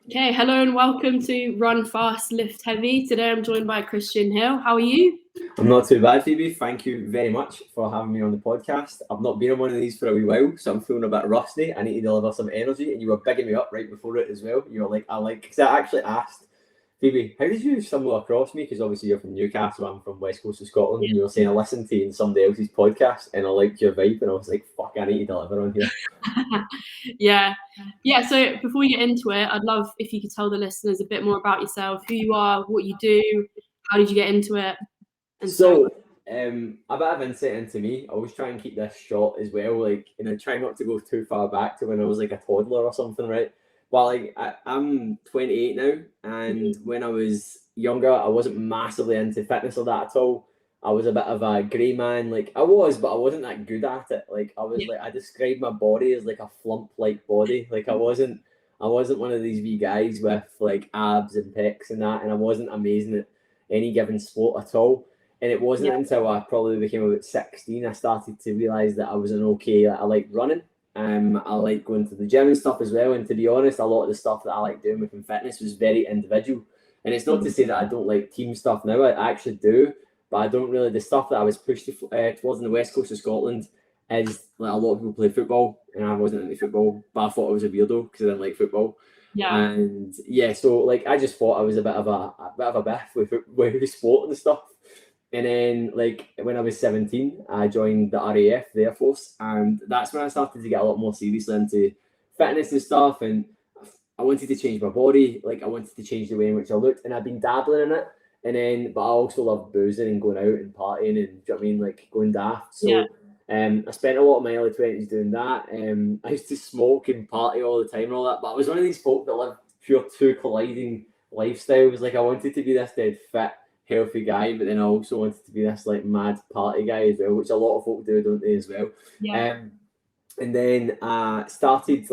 Okay, hello and welcome to Run Fast, Lift Heavy. Today I'm joined by Kristian Hill. How are you? I'm not too bad, Phoebe. Thank you very much for having me on the podcast. I've not been on one of these for a wee while, so I'm feeling a bit rusty. I need to deliver some energy, and you were bigging me up right before it as well. You were like, because I actually asked Phoebe, how did you stumble across me? Because obviously you're from Newcastle, I'm from West Coast of Scotland, and you were saying I listened to you in somebody else's podcast, and I liked your vibe, and I was like, fuck, I need to deliver on here. Yeah. So before we get into it, I'd love if you could tell the listeners a bit more about yourself, who you are, what you do, how did you get into it, and a bit of insight into me. I always try and keep this short as well, try not to go too far back to when I was like a toddler or something, right? But I'm 28 now, and when I was younger, I wasn't massively into fitness or that at all. I was a bit of a grey man, but I wasn't that good at it. I described my body as like a flump-like body. I wasn't one of these wee guys with like abs and pecs and that, and I wasn't amazing at any given sport at all. And it wasn't until I probably became about 16 I started to realise that I was an okay. I like running. I like going to the gym and stuff as well. And to be honest, a lot of the stuff that I like doing within fitness was very individual. And it's not to say that I don't like team stuff now. I actually do, but I don't really. The stuff that I was pushed towards in the West Coast of Scotland is like a lot of people play football, and I wasn't into football, but I thought I was a weirdo because I didn't like football. And so like I just thought I was a bit of a biff with sport and stuff. And then, like, when I was 17, I joined the RAF, the Air Force, and that's when I started to get a lot more seriously into fitness and stuff. And I wanted to change my body, like, I wanted to change the way in which I looked, and I've been dabbling in it. And then, but I also love boozing and going out and partying and, do you know what I mean, like, going daft. So, I spent a lot of my early 20s doing that. I used to smoke and party all the time and all that, but I was one of these folk that lived pure two colliding lifestyles. Like, I wanted to be this dead fit, healthy guy, but then I also wanted to be this like mad party guy as well, which a lot of folk do, don't they, as well. And then I started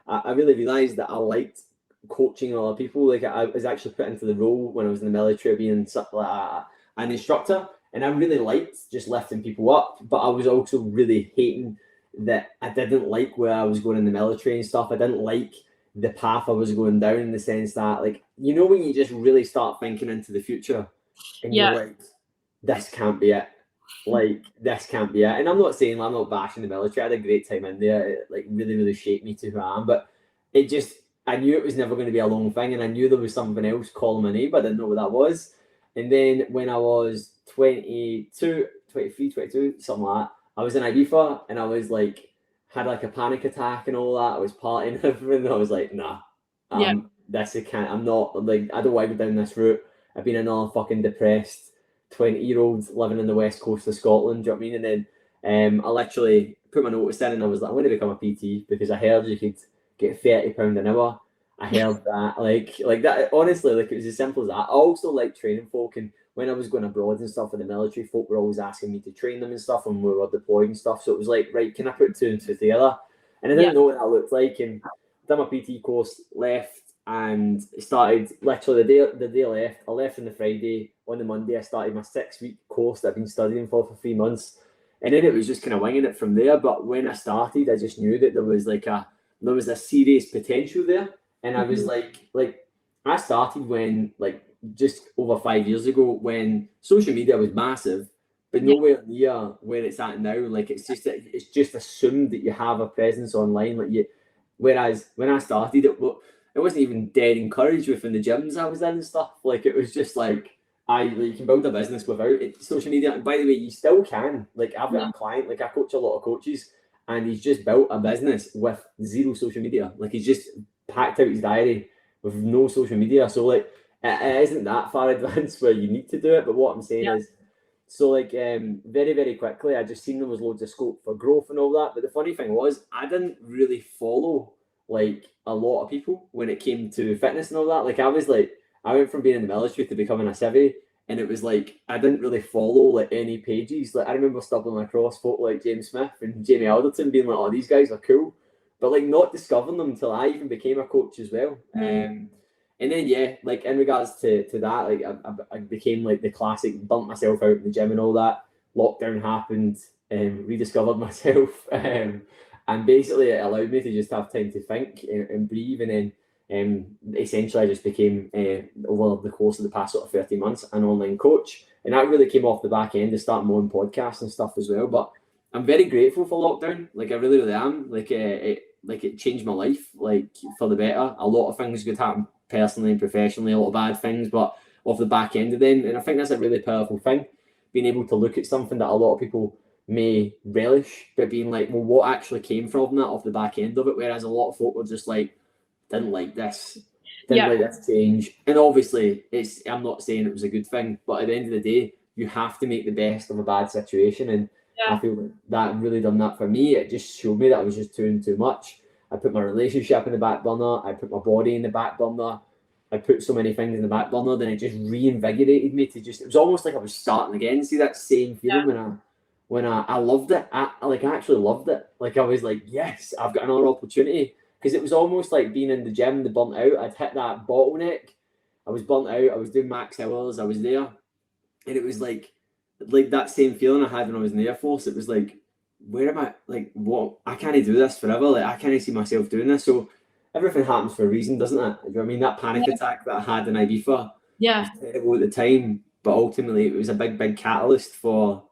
I really realised that I liked coaching other people. Like I was actually put into the role when I was in the military, being an instructor, and I really liked just lifting people up. But I was also really hating that I didn't like where I was going in the military and stuff. I didn't like the path I was going down, in the sense that, like, you know, when you just really start thinking into the future and you're like, this can't be it. Like, this can't be it. And I'm not saying, I'm not bashing the military. I had a great time in there. It like really, really shaped me to who I am. But it just, I knew it was never going to be a long thing. And I knew there was something else calling my name, but I didn't know what that was. And then when I was 22, 23, 22, something like that, I was in Ibiza, and I was like, had like a panic attack and all that. I was partying and everything. And I was like, nah, this I can't. I'm not, like, I don't want to go down this route. I've been another fucking depressed 20-year-old living in the West Coast of Scotland. Do you know what I mean? And then I literally put my notice in, and I was like, I'm going to become a PT, because I heard you could get £30 an hour. I heard that, like that. Honestly, like, it was as simple as that. I also like training folk, and when I was going abroad and stuff in the military, folk were always asking me to train them and stuff when we were deployed and stuff. So it was like, right, can I put two and two together? And I didn't know what that looked like, and done my PT course, left, and started literally the day I left. I left on the Friday. On the Monday, I started my 6-week course that I've been studying for 3 months, and then it was just kind of winging it from there. But when I started, I just knew that there was a serious potential there, and I was like I started when, like, just over 5 years ago, when social media was massive, but nowhere near where it's at now. Like, it's just assumed that you have a presence online, like you. Whereas when I started, it wasn't even dead encouraged within the gyms I was in and stuff. Like, it was just like, you can build a business without social media. And by the way, you still can. Like, I've got a client, like, I coach a lot of coaches, and he's just built a business with zero social media. Like, he's just packed out his diary with no social media. So, like, it isn't that far advanced where you need to do it. But what I'm saying is, so, like, very, very quickly, I just seen there was loads of scope for growth and all that. But the funny thing was, I didn't really follow, like, a lot of people when it came to fitness and all that. Like, I went from being in the military to becoming a civvy, and it was like, I didn't really follow, like, any pages. Like, I remember stumbling across folk like James Smith and Jamie Alderton, being like, oh, these guys are cool. But, like, not discovering them until I even became a coach as well. And then, like, in regards to that, like, I became, like, the classic burnt myself out in the gym and all that. Lockdown happened, rediscovered myself, and basically it allowed me to just have time to think and breathe. And then essentially I just became, over the course of the past sort of 30 months, an online coach. And that really came off the back end of starting my own podcast and stuff as well. But I'm very grateful for lockdown. Like, I really, really am. Like, it changed my life, like, for the better. A lot of things could happen personally and professionally, a lot of bad things, but off the back end of them. And I think that's a really powerful thing, being able to look at something that a lot of people may relish, but being like, well, what actually came from that off the back end of it? Whereas a lot of folk were just like, didn't like this, didn't like this change. And obviously, I'm not saying it was a good thing, but at the end of the day, you have to make the best of a bad situation. And I feel like that really done that for me. It just showed me that I was just doing too much. I put my relationship in the back burner. I put my body in the back burner. I put so many things in the back burner. Then it just reinvigorated me to just. It was almost like I was starting again. See that same feeling when I loved it. I actually loved it. Like, I was like, yes, I've got another opportunity. Because it was almost like being in the gym, the burnt out. I'd hit that bottleneck. I was burnt out. I was doing max hours. I was there, and it was like that same feeling I had when I was in the Air Force. It was like, where am I? Like, what? I can't do this forever. Like, I can't see myself doing this. So everything happens for a reason, doesn't it? You know what I mean? That panic attack that I had in Ibiza was terrible at the time, but ultimately it was a big, big catalyst for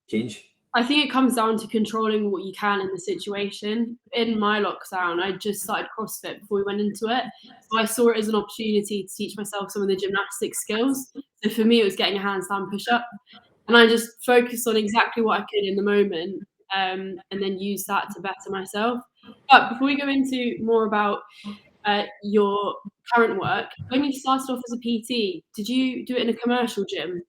change. I think it comes down to controlling what you can in the situation. In my lockdown, I just started CrossFit before we went into it. So I saw it as an opportunity to teach myself some of the gymnastic skills. So for me, it was getting a handstand push-up. And I just focused on exactly what I could in the moment, and then use that to better myself. But before we go into more about your current work, when you started off as a PT, did you do it in a commercial gym?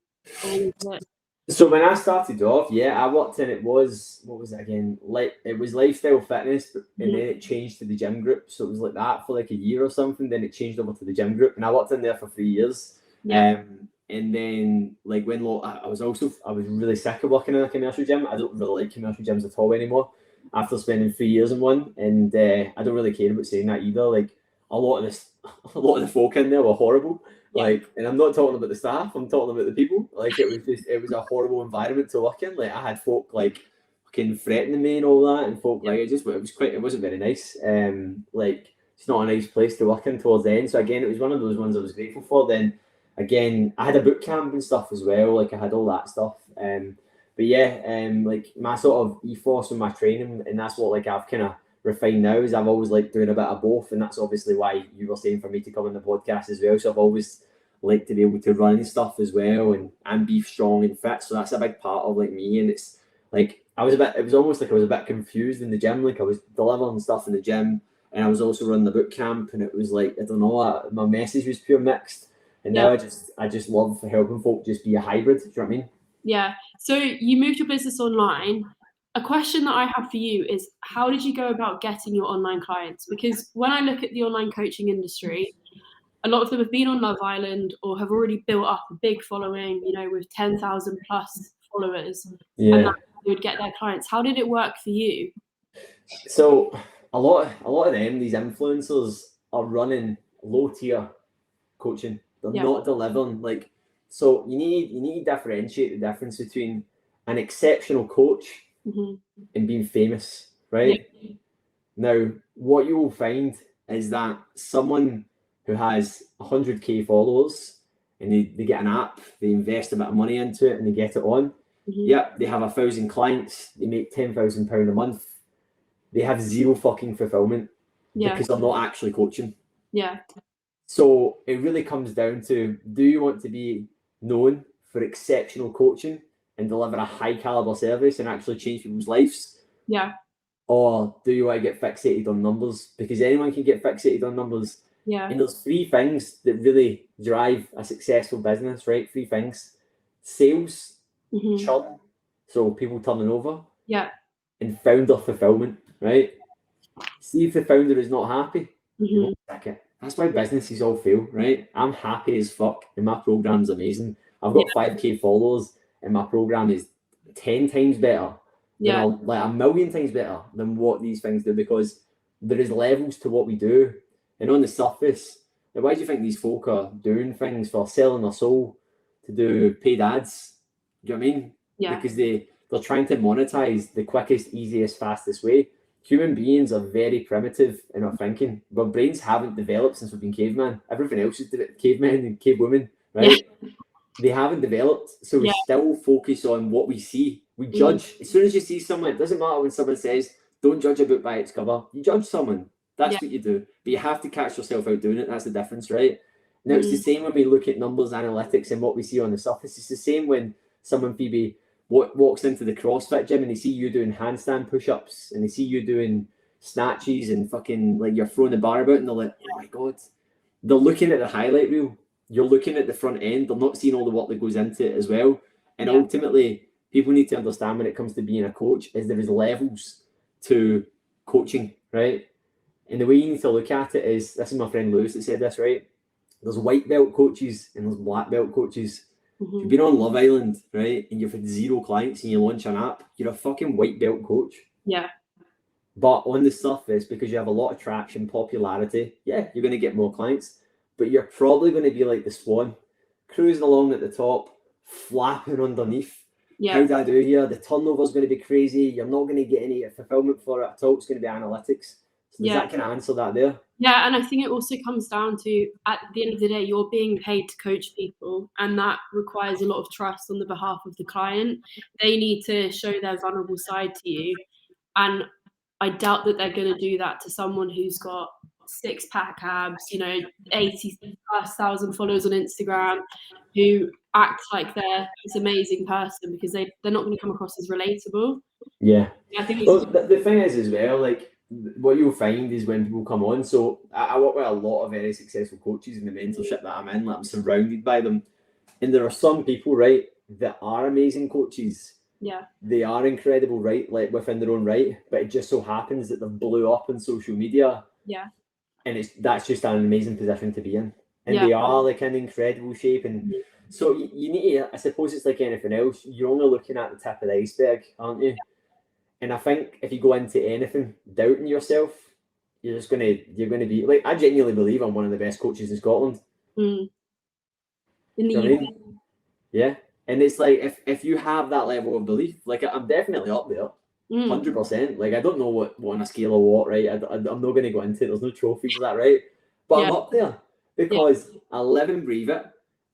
Or was it... So when I started off, I worked in, it was, what was it again? It was lifestyle fitness, and then it changed to the gym group. So it was like that for like a year or something. Then it changed over to the gym group, and I worked in there for 3 years. And then, like, when I was really sick of working in a commercial gym. I don't really like commercial gyms at all anymore after spending 3 years in one. And I don't really care about saying that either. Like, a lot of the folk in there were horrible. Like, and I'm not talking about the staff, I'm talking about the people. Like, it was a horrible environment to work in. Like, I had folk like fucking threatening me and all that, and folk like it wasn't very nice. Like, it's not a nice place to work in towards the end. So again, it was one of those ones I was grateful for. Then again, I had a boot camp and stuff as well. Like, I had all that stuff. But like, my sort of ethos and my training, and that's what, like, I've kind of refined now, is I've always liked doing a bit of both, and that's obviously why you were saying for me to come on the podcast as well. So I've always liked to be able to run stuff as well, and be strong and fit. So that's a big part of, like, me. And it's like, it was almost like I was a bit confused in the gym. Like, I was delivering stuff in the gym, and I was also running the boot camp, and it was like, I don't know, my message was pure mixed. And now I just love helping folk just be a hybrid. Do you know what I mean? Yeah. So you moved your business online. A question that I have for you is, how did you go about getting your online clients? Because when I look at the online coaching industry, a lot of them have been on Love Island or have already built up a big following, with 10,000 plus followers. And that's how they would get their clients. How did it work for you? So a lot of them, these influencers, are running low tier coaching. They're not delivering. Like, so you need to differentiate the difference between an exceptional coach and being famous, right? Now, what you will find is that someone who has 100k followers, and they get an app, they invest a bit of money into it, and they get it on. They have 1,000 clients, they make £10,000 a month. They have zero fucking fulfillment because they're not actually coaching. So it really comes down to, do you want to be known for exceptional coaching and deliver a high caliber service and actually change people's lives? Or do you want to get fixated on numbers? Because anyone can get fixated on numbers. And there's 3 things that really drive a successful business, right? 3 things: sales, churn, so people turning over, and founder fulfillment, right? See if the founder is not happy, you won't stick it. That's why businesses all fail, right? I'm happy as fuck, and my program's amazing. I've got 5k followers, and my program is 10 times better, like a million times better than what these things do, because there is levels to what we do. And on the surface, like, why do you think these folk are doing things for selling their soul to do paid ads? Do you know what I mean? Because they're trying to monetize the quickest, easiest, fastest way. human beings are very primitive in our thinking. Our brains haven't developed since we've been caveman. Everything else is cavemen and cavewomen, right? Yeah. They haven't developed, so we still focus on what we see. We judge. As soon as you see someone, it doesn't matter when someone says, don't judge a book by its cover. You judge someone. That's what you do. But you have to catch yourself out doing it. That's the difference, right? Now, it's the same when we look at numbers, analytics, and what we see on the surface. It's the same when someone, Phoebe, walks into the CrossFit gym and they see you doing handstand push-ups and they see you doing snatches and fucking, like, you're throwing the bar about and they're like, oh my God. They're looking at the highlight reel. You're looking at the front end. They're not seeing all the work that goes into it as well. And ultimately, people need to understand when it comes to being a coach is there is levels to coaching, right? And the way you need to look at it is, this is my friend Lewis that said this, right? There's white belt coaches and there's black belt coaches. If you've been on Love Island, right, and you've had 0 clients and you launch an app, you're a fucking white belt coach. Yeah. But on the surface, because you have a lot of traction, popularity, you're going to get more clients. But you're probably going to be like the swan, cruising along at the top, flapping underneath. Yeah. How do I do here? The turnover's going to be crazy. You're not going to get any fulfillment for it at all. It's going to be analytics. So does that kind of answer that there? Yeah, and I think it also comes down to, at the end of the day, you're being paid to coach people, and that requires a lot of trust on the behalf of the client. They need to show their vulnerable side to you, and I doubt that they're going to do that to someone who's got 6-pack abs, 80,000+ followers on Instagram, who act like they're this amazing person, because they're not going to come across as relatable. Yeah. I think the thing is as well, like, what you'll find is when people come on, so I work with a lot of very successful coaches in the mentorship that I'm in, like I'm surrounded by them, and there are some people, right, that are amazing coaches. Yeah. They are incredible, right, like within their own right, but it just so happens that they've blew up on social media. Yeah. And that's just an amazing position to be in. And they are like in incredible shape. And so you need to, I suppose it's like anything else, you're only looking at the tip of the iceberg, aren't you? And I think if you go into anything doubting yourself, you're going to be like, I genuinely believe I'm one of the best coaches in Scotland. In the UK. I mean? Yeah. And it's like, if you have that level of belief, like I'm definitely up there. 100%. Like, I don't know what on a scale of what, right? I'm not going to go into it. There's no trophies for that, right? But I'm up there because I live and breathe it.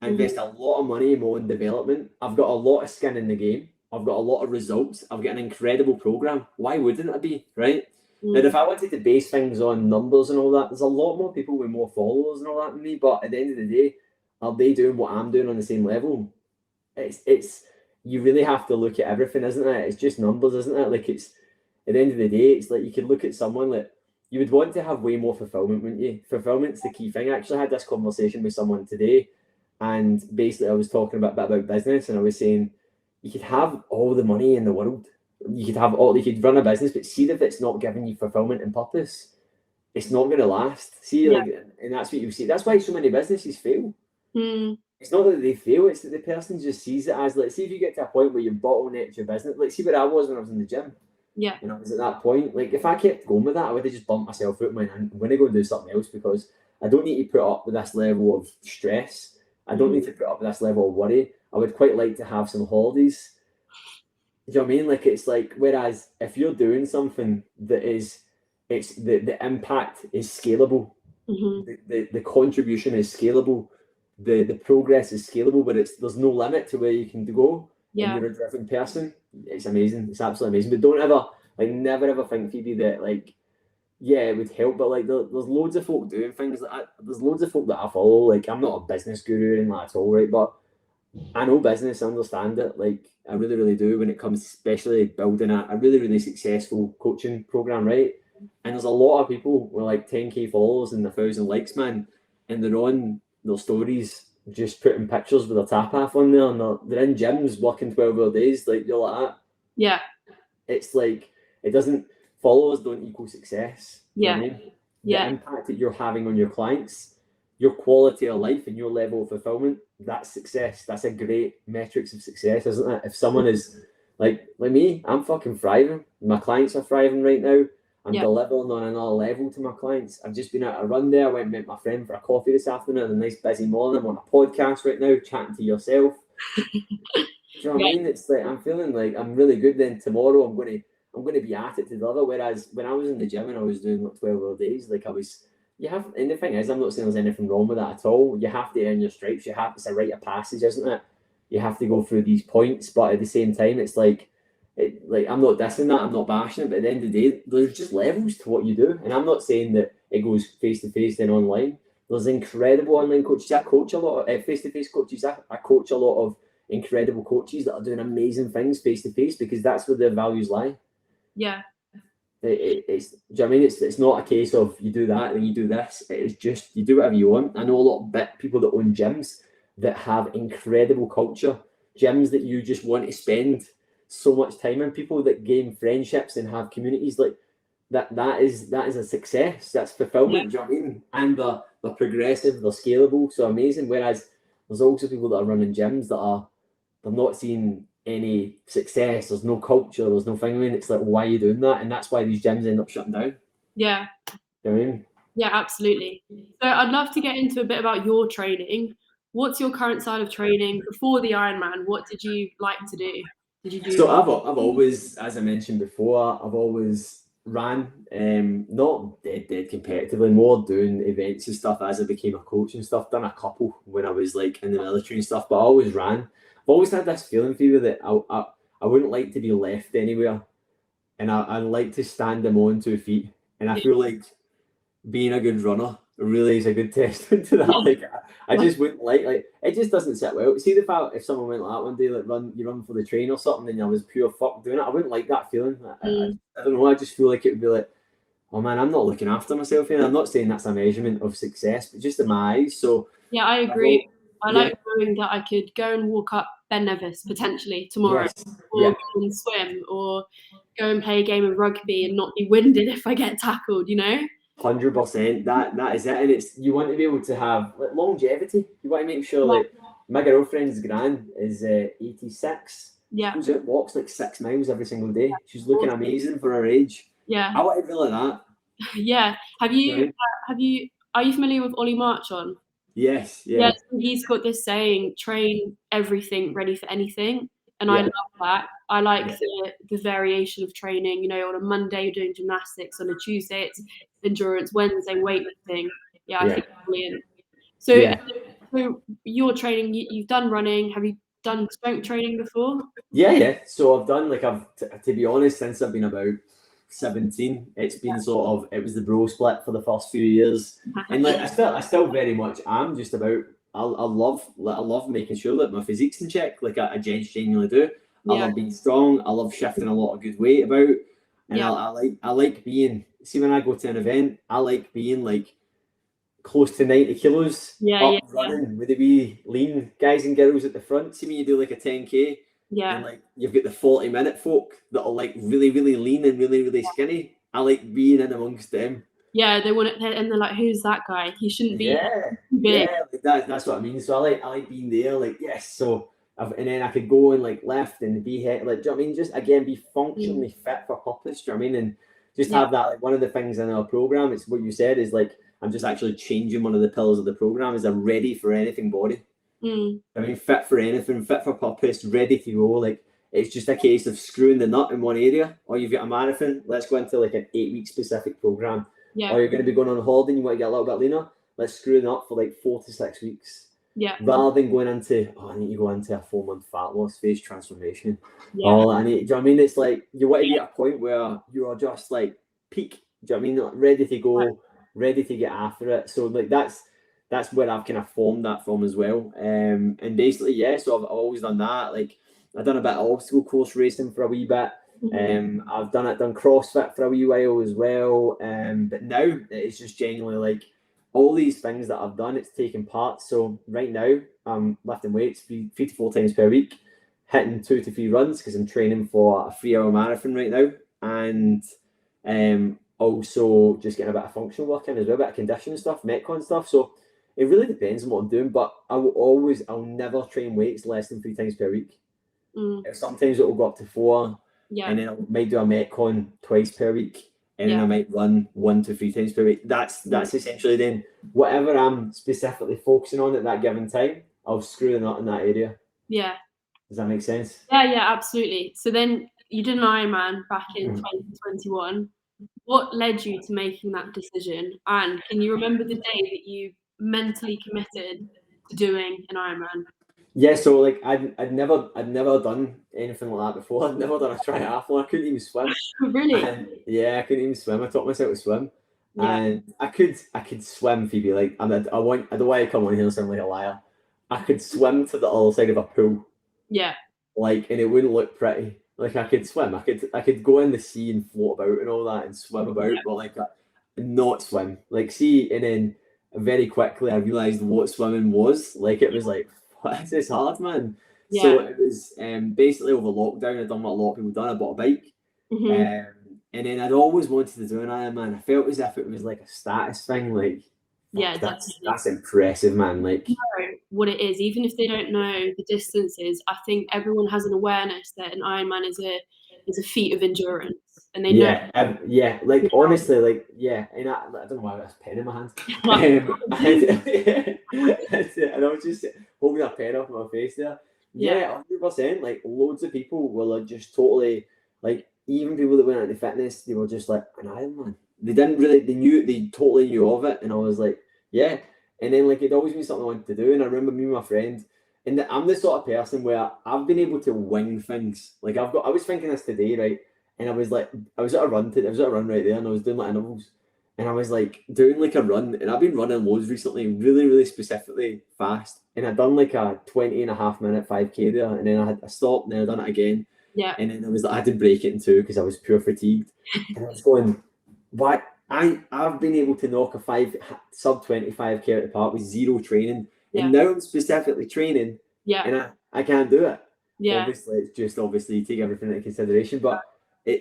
I invest a lot of money in my own development. I've got a lot of skin in the game. I've got a lot of results. I've got an incredible program. Why wouldn't it be, right? And if I wanted to base things on numbers and all that, there's a lot more people with more followers and all that than me. But at the end of the day, are they doing what I'm doing on the same level? It's you really have to look at everything, isn't it? It's just numbers, isn't it? Like, it's at the end of the day, it's like you could look at someone like you would want to have way more fulfillment, wouldn't you? Fulfillment's the key thing. I actually had this conversation with someone today, and basically I was talking about business, and I was saying you could have all the money in the world, you could run a business, but see if it's not giving you fulfillment and purpose, it's not going to last. See, like, and that's what you see. That's why so many businesses fail. It's not that they fail, it's that the person just sees it as, like, see if you get to a point where you bottleneck your business, like, see where I was when I was in the gym. Yeah. I was at that point. Like, if I kept going with that, I would have just bumped myself out and went, I'm going to go and do something else, because I don't need to put up with this level of stress. I don't need to put up with this level of worry. I would quite like to have some holidays. Do you know what I mean? Like, it's like, whereas if you're doing something that is, it's the impact is scalable, the contribution is scalable, the progress is scalable, but there's no limit to where you can go. And you're a driven person. It's amazing. It's absolutely amazing. But don't ever, like, never ever think, Phoebe, that, like, it would help. But like, there's loads of folk doing things like that. There's loads of folk that I follow. Like, I'm not a business guru or anything like that at all, right? But I know business, I understand it. Like, I really, really do, when it comes especially building a really, really successful coaching program, right? And there's a lot of people with like 10k followers and 1,000 likes, man, and they're on their stories just putting pictures with their tap half on there, and they're in gyms working 12-hour days. Like, you're like that. Yeah. It's like, it doesn't, followers don't equal success. Yeah. You know what I mean? The impact that you're having on your clients, your quality of life and your level of fulfillment, that's success. That's a great metrics of success, isn't it? If someone is like me, I'm fucking thriving. My clients are thriving right now. I'm delivering on another level to my clients. I've just been out a run there. I went and met my friend for a coffee this afternoon. A nice busy morning. I'm on a podcast right now, chatting to yourself. Do you know what I mean? It's like, I'm feeling like I'm really good. Then tomorrow I'm going to be at it to deliver. Whereas when I was in the gym and I was doing like 12-hour days, like and the thing is, I'm not saying there's anything wrong with that at all. You have to earn your stripes. It's a rite of passage, isn't it? You have to go through these points, but at the same time, it's like I'm not dissing that, I'm not bashing it, but at the end of the day, there's just levels to what you do. And I'm not saying that it goes face to face then online. There's incredible online coaches. I coach a lot of face to face coaches. I coach a lot of incredible coaches that are doing amazing things face to face because that's where their values lie. Yeah. Do you know what I mean? It's not a case of you do that and you do this. It's just you do whatever you want. I know a lot of people that own gyms that have incredible culture, gyms that you just want to spend so much time in, people that gain friendships and have communities like that. That is a success. That's fulfillment. Do you know what I mean? And they're progressive, they're scalable, so amazing. Whereas there's also people that are running gyms that they're not seeing any success, there's no culture, there's no thing. I mean, it's like, why are you doing that? And that's why these gyms end up shutting down. Yeah. You know what I mean? Yeah, absolutely. So I'd love to get into a bit about your training. What's your current style of training before the Ironman? What did you like to do? So I've always, as I mentioned before, I've always ran, not dead competitively, more doing events and stuff as I became a coach and stuff. Done a couple when I was like in the military and stuff, but I always ran. I've always had this feeling for you that I wouldn't like to be left anywhere, and I like to stand on my own 2 feet. And I feel like being a good runner really is a good testament to that. Like I just wouldn't like it just doesn't sit well. See if someone went like that one day, like you run for the train or something, and I was pure fuck doing it, I wouldn't like that feeling. I don't know. I just feel like it would be like, oh man, I'm not looking after myself here. I'm not saying that's a measurement of success, but just in my eyes. So yeah, I agree. I like knowing that I could go and walk up Ben Nevis potentially tomorrow, or go and swim, or go and play a game of rugby and not be winded if I get tackled. 100%. That is it, and you want to be able to have like longevity. You want to make sure like my girlfriend's gran is 86. Yeah, goes out, walks like 6 miles every single day. She's looking amazing for her age. Yeah, I want to be like that. Yeah. Are you familiar with Ollie Marchon? Yes. Yeah, so he's got this saying, train everything, ready for anything. And I love that. I like the variation of training. On a Monday you're doing gymnastics, on a Tuesday it's endurance, Wednesday weightlifting. Yeah, I think it's brilliant. So your training, you've done running. Have you done strength training before? Yeah. So I've done to be honest, since I've been about 17, it's been it was the bro split for the first few years, and like I still very much am just about. I love making sure that my physique's in check. Like I genuinely do. I love being strong. I love shifting a lot of good weight about, and I like being. See, when I go to an event, I like being like close to 90 kilos running with the wee lean guys and girls at the front. See, when you do like a 10K. And like you've got the 40-minute folk that are like really, really lean and really, really skinny. I like being in amongst them. Yeah, they want it, and they're like, "Who's that guy? He shouldn't be." Like that's what I mean. So I like being there. Like yes, so and then I could go and like lift and be like, do you know what I mean? Just again be functionally fit for purpose. Do you know what I mean? And just have that. Like one of the things in our program, it's what you said is like I'm just actually changing one of the pillars of the program is a ready for anything body. I mean, fit for anything, fit for purpose, ready to go. Like it's just a case of screwing the nut in one area. Or you've got a marathon. Let's go into like an 8-week specific program. Or you're going to be going on holiday and you want to get a little bit leaner. Let's screw it up for like 4 to 6 weeks. Rather than going into I need to go into a 4-month fat loss phase transformation. Do you know what I mean? It's like you want to be at a point where you are just like peak. Do you know what I mean? Like, ready to go, ready to get after it. So like that's where I've kind of formed that from as well. And basically, so I've always done that. Like I've done a bit of obstacle course racing for a wee bit. I've done CrossFit for a wee while as well. But now it's just genuinely like all these things that I've done, it's taken part. So right now I'm lifting weights 3 to 4 times per week, hitting 2 to 3 runs because I'm training for a 3-hour marathon right now. And also just getting a bit of functional work in as well, a bit of conditioning stuff, Metcon stuff. So it really depends on what I'm doing, but I'll never train weights less than 3 times per week. Sometimes it will go up to 4, and then I might do a Metcon twice per week, and then I might run 1 to 3 times per week. That's essentially then whatever I'm specifically focusing on at that given time, I'll screw the nut in that area. Yeah. Does that make sense? Yeah, absolutely. So then you did an Ironman back in 2021. What led you to making that decision? And can you remember the day that you mentally committed to doing an Ironman? Yeah, so like I'd never done anything like that before. I'd never done a triathlon. I couldn't even swim. Really? And yeah, I couldn't even swim. I taught myself to swim. Yeah. And I could swim, Phoebe. Like I don't want to come on here and sound like a liar. I could swim to the other side of a pool, Yeah. like, and it wouldn't look pretty. Like I could swim. I could go in the sea and float about and all that and swim about, but like not swim. Like see, and then very quickly I realised what swimming was. Like it was like this is hard, man. So Yeah. it was basically over lockdown. I'd done what a lot of people done. I bought a bike. Hmm. And then I'd always wanted to do an Ironman. I felt as if it was like a status thing. Like, Yeah, fuck, that's definitely. that's impressive, man. Like, Know what it is, even if they don't know the distances. I think everyone has an awareness that an Ironman is a feat of endurance, and they know. yeah. Like honestly, like yeah. And I don't know why I got this pen in my hand. And I was just holding a pen off my face there. Yeah, 100%. Like loads of people were like just totally like even people that went into fitness, they were just like an Ironman. They totally knew of it, and I was like, yeah. And then like it'd always been something I wanted to do. And I remember me and my friend, and I'm the sort of person where I've been able to wing things. Like I was thinking this today, right? And I was like, I was at a run right there, and I was doing like intervals, and I was like doing like a run, and I've been running loads recently, really, really specifically fast. And I'd done like a 20.5 minute 5K there, and then I stopped, and then I done it again, Yeah. and then I had to break it in two because I was pure fatigued, and I was going, why? I've been able to knock a sub 25K out of the park with zero training, Yeah. and now I'm specifically training, Yeah. and I can't do it. Yeah. Obviously, it's just obviously you take everything into consideration, but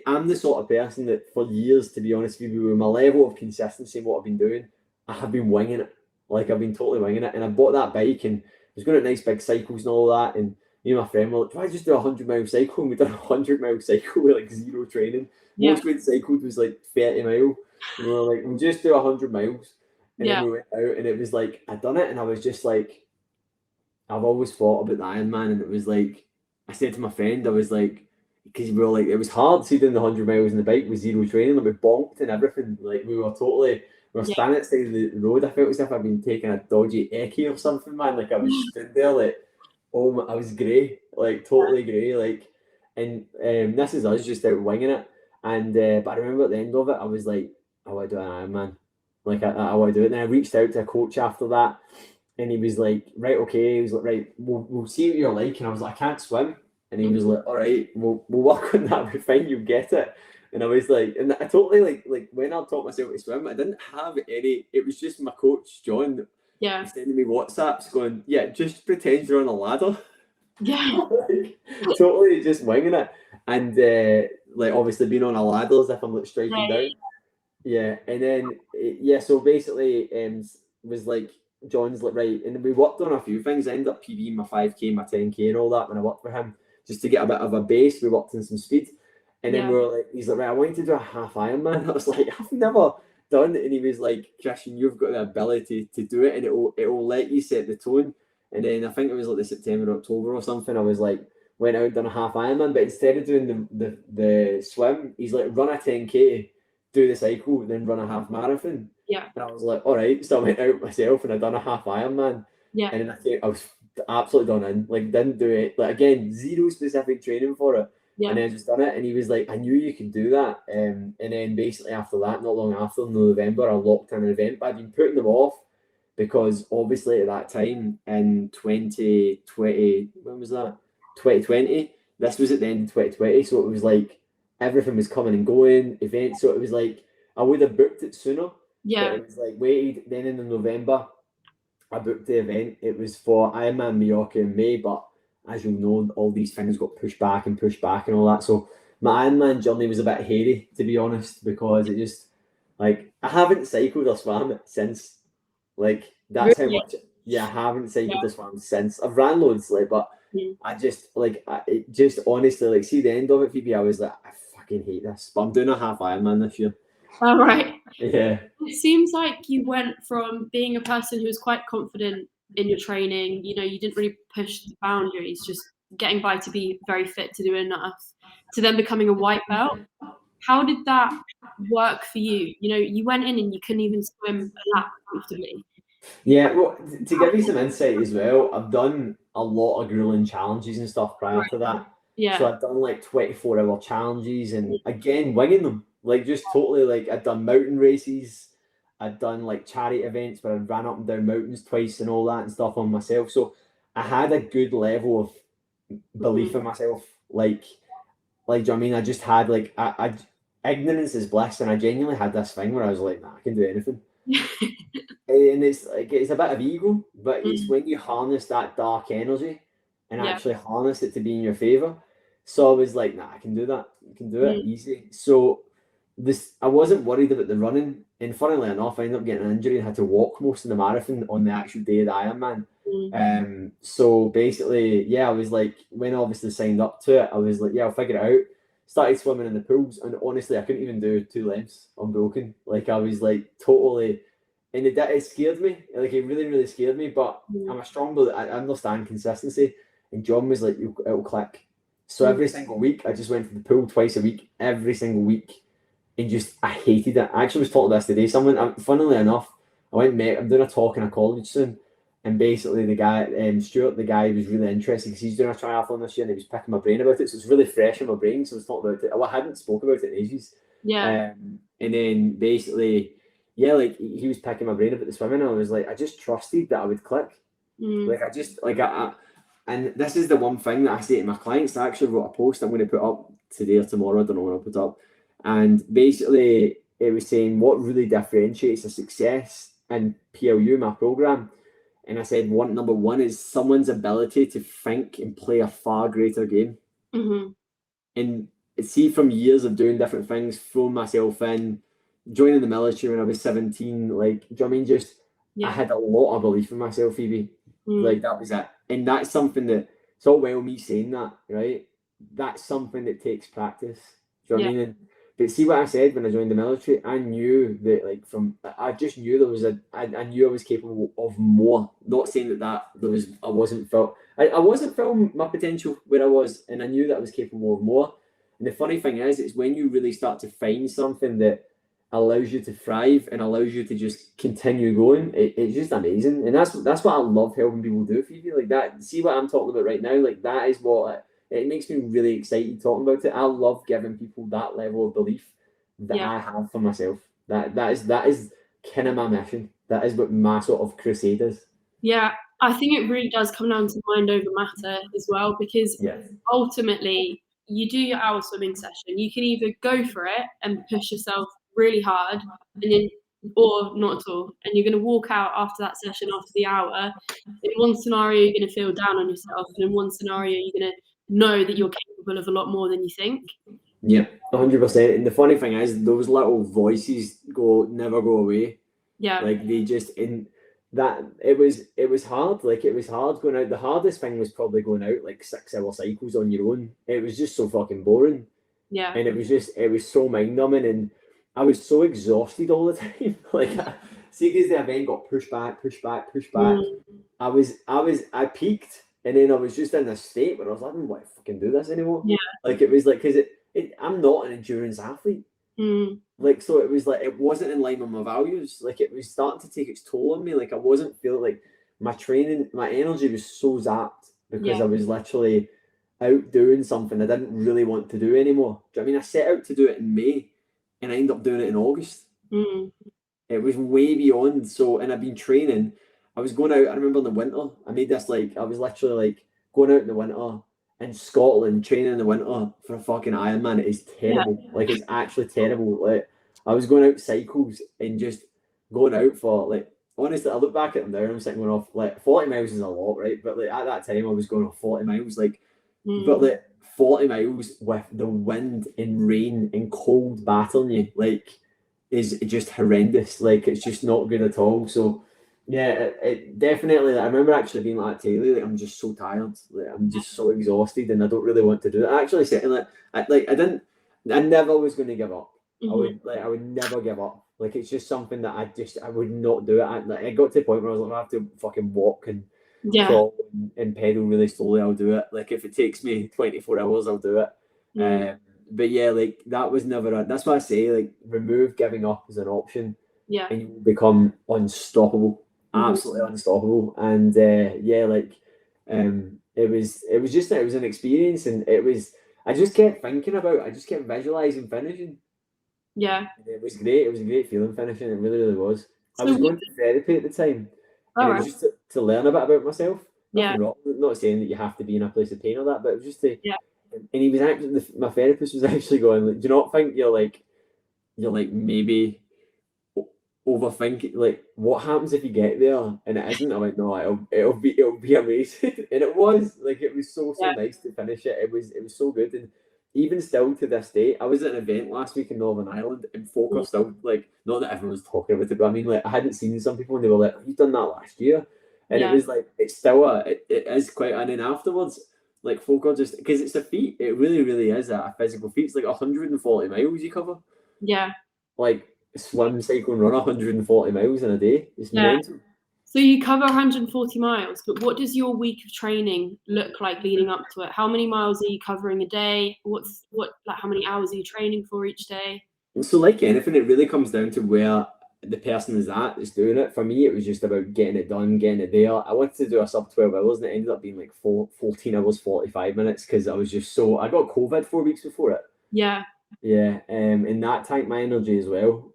I'm the sort of person that for years, to be honest with you, with my level of consistency and what I've been doing, I have been winging it. Like I've been totally winging it, and I bought that bike and I was going at nice big cycles and all that, and me and my friend were like, "Do I just do a 100-mile cycle?" And we done a 100-mile cycle with like zero training. Yeah. Most we'd cycled was like 30 mile. And we were like, "We'll just do 100 miles," and then we went out, and it was like I'd done it, and I was just like, I've always thought about the Ironman, and it was like I said to my friend, I was like, because we were like, it was hard doing the 100 miles on the bike with zero training, like we bonked and everything, like we were standing at the side of the road. I felt as if I'd been taking a dodgy eckie or something, man. Like I was stood there, like, I was grey, like totally grey, like, and this is us just out winging it, and but I remember at the end of it, I was like, I want to do an Ironman, like I want to do it. And then I reached out to a coach after that. And he was like, right, okay. He was like, right, we'll see what you're like. And I was like, I can't swim. And he was like, all right, we'll work on that. We're fine, you'll get it. And I was like, and I totally like when I taught myself to swim, I didn't have any. It was just my coach, John, sending me WhatsApps going, yeah, just pretend you're on a ladder. Yeah. Like, totally just winging it. And like obviously being on a ladder as if I'm like striking down. Yeah. And then, so basically was like, John's like, right, and we worked on a few things. I ended up PBing my 5K, my 10K, and all that when I worked for him, just to get a bit of a base. We worked in some speed, and then we were like, he's like, right, I want you to do a half Ironman. I was like, I've never done it, and he was like, Kristian, you've got the ability to do it, and it will let you set the tone. And then I think it was like the September, October or something. I was like, went out and done a half Ironman, but instead of doing the swim, he's like, run a 10K, do the cycle, then run a half marathon. Yeah. And I was like, all right. So I went out myself and I done a half Ironman. Yeah. And then I think I was absolutely done in. Like, didn't do it. Like, again, zero specific training for it. Yeah. And then I just done it. And he was like, I knew you could do that. And then basically after that, not long after, in November, I locked in an event. But I'd been putting them off because obviously at that time in 2020, when was that? 2020. This was at the end of 2020. So it was like everything was coming and going, events. So it was like, I would have booked it sooner. Yeah. But it was like waited. Then in November, I booked the event. It was for Ironman Mallorca in May, but as you'll know, all these things got pushed back and all that. So my Ironman journey was a bit hairy, to be honest, because it just like I haven't cycled or swam since. Like that's how much. Yeah, I haven't cycled or swam since. I've ran loads, like, but I just it just honestly like see the end of it, Phoebe. I was like, I fucking hate this, but I'm doing a half Ironman this year. All right. Yeah. It seems like you went from being a person who was quite confident in your training, you know, you didn't really push the boundaries, just getting by to be very fit to do enough, to then becoming a white belt. How did that work for you? You know, you went in and you couldn't even swim a lap comfortably. Yeah, well, to give you some insight as well, I've done a lot of grueling challenges and stuff prior to that. So Yeah. I've done like 24-hour challenges and again, winging them. Like just totally like I'd done mountain races. I'd done like charity events where I'd ran up and down mountains twice and all that and stuff on myself. So I had a good level of belief in myself. Like, do you know what I mean? I just had like, ignorance is bliss. And I genuinely had this thing where I was like, nah, I can do anything. And it's like it's a bit of ego, but it's when you harness that dark energy and actually harness it to be in your favor. So I was like, nah, I can do that. I can do it easy. So I wasn't worried about the running, and funnily enough, I ended up getting an injury and had to walk most of the marathon on the actual day of the Ironman. So basically, yeah, I was like, when I obviously signed up to it, I was like, yeah, I'll figure it out. Started swimming in the pools, and honestly, I couldn't even do 2 lengths unbroken. Like I was like totally. And it scared me. Like it really, really scared me. But I'm a strong believer. I understand consistency. And John was like, "It'll click." So every single week, I just went to the pool twice a week, every single week, and just I hated it. I actually was talking about this today. Funnily enough, I'm doing a talk in a college soon, and basically the guy, Stuart, the guy was really interested because he's doing a triathlon this year, and he was picking my brain about it. So it's really fresh in my brain. So I was talking about it. Well, I hadn't spoke about it in ages. Yeah. And then basically. Yeah, like he was picking my brain about the swimming, and I was like, I just trusted that I would click. Like I just like and this is the one thing that I say to my clients. I actually wrote a post I'm going to put up today or tomorrow. I don't know when I'll put it up. And basically, it was saying what really differentiates a success in PLU, my program. And I said, number one is someone's ability to think and play a far greater game. And see, from years of doing different things, throwing myself in, joining the military when I was 17, like, do you know what I mean? Just, I had a lot of belief in myself, Phoebe. Like, that was it. And that's something that, it's all well me saying that, right? That's something that takes practice. Do you know what I mean? But see what I said when I joined the military? I knew that, like, I just knew there was I knew I was capable of more. Not saying that I wasn't filling my potential where I was, and I knew that I was capable of more. And the funny thing is, it's when you really start to find something that allows you to thrive and allows you to just continue going, it's just amazing. And that's what I love helping people do, Phoebe. Like that, see what I'm talking about right now? Like that is what it makes me really excited talking about it. I love giving people that level of belief that I have for myself. That is kind of my mission. That is what my sort of crusade is. Yeah, I think it really does come down to mind over matter as well, because ultimately you do your hour swimming session. You can either go for it and push yourself really hard, and then, or not at all. And you're going to walk out after that session, after the hour. In one scenario, you're going to feel down on yourself, and in one scenario, you're going to know that you're capable of a lot more than you think. Yeah, 100%. And the funny thing is, those little voices never go away. Yeah, like they just in that it was hard. Like it was hard going out. The hardest thing was probably going out like 6-hour cycles on your own. It was just so fucking boring. Yeah, And it was so mind numbing, and I was so exhausted all the time. Like, see, because the event got pushed back. I peaked, and then I was just in this state where I was like, I don't want to fucking do this anymore. Yeah. Like it was like because I'm not an endurance athlete. Like so, it was like it wasn't in line with my values. Like it was starting to take its toll on me. Like I wasn't feeling like my training, my energy was so zapped because I was literally out doing something I didn't really want to do anymore. Do you know what I mean? I set out to do it in May, and I ended up doing it in August. It was way beyond. So, and I've been training. I was going out. I remember in the winter, I made this like I was literally like going out in the winter in Scotland, training in the winter for a fucking Ironman. It is terrible. Like it's actually terrible. Like I was going out cycles and just going out for like honestly, I look back at them now and I'm sitting going off like 40 miles is a lot, right? But like at that time I was going off 40 miles, like but like 40 miles with the wind and rain and cold battering you, like is just horrendous. Like it's just not good at all. So yeah, it definitely. I remember actually being like, Taylor, like I'm just so tired. Like I'm just so exhausted, and I don't really want to do it. I actually said like, I never was going to give up. I would never give up. Like it's just something that I would not do it. I got to the point where I was like, I have to fucking walk and Yeah. crawl and pedal really slowly, I'll do it. Like if it takes me 24 hours, I'll do it. But yeah, like that was never that's why I say, like, remove giving up as an option Yeah. and you will become unstoppable, absolutely unstoppable. And yeah, like it was just it was an experience, and I just kept visualizing finishing. Yeah. And it was great. It was a great feeling finishing. It really, really was. I So was going to therapy at the time, and it was just to learn a bit about myself. Yeah. Nothing wrong. Not saying that you have to be in a place of pain or that, but it was just to. Yeah. And he was actually, my therapist was actually going, like, do you not think you're like maybe overthinking, like, what happens if you get there and it isn't? I'm like, no, it'll be amazing. And it was like, it was so Yeah. nice to finish it. It was so good. And even still to this day, I was at an event last week in Northern Ireland, and folk are still like, not that everyone's talking about it, but I mean, like, I hadn't seen some people and they were like, you've done that last year. And it was like, it's still it is quite, and then afterwards, like, folk are just, because it's a feat, it really, really is a physical feat. It's like 140 miles you cover. Yeah. Like, swim, cycle, and run 140 miles in a day. It's mental. So you cover 140 miles, but what does your week of training look like leading up to it? How many miles are you covering a day? How many hours are you training for each day? So, like anything, it really comes down to where the person is at that's doing it. For me, it was just about getting it done, getting it there. I wanted to do a sub 12 hours, and it ended up being like 14 hours, 45 minutes, because I was just I got COVID 4 weeks before it. Yeah. Yeah, and that tanked my energy as well.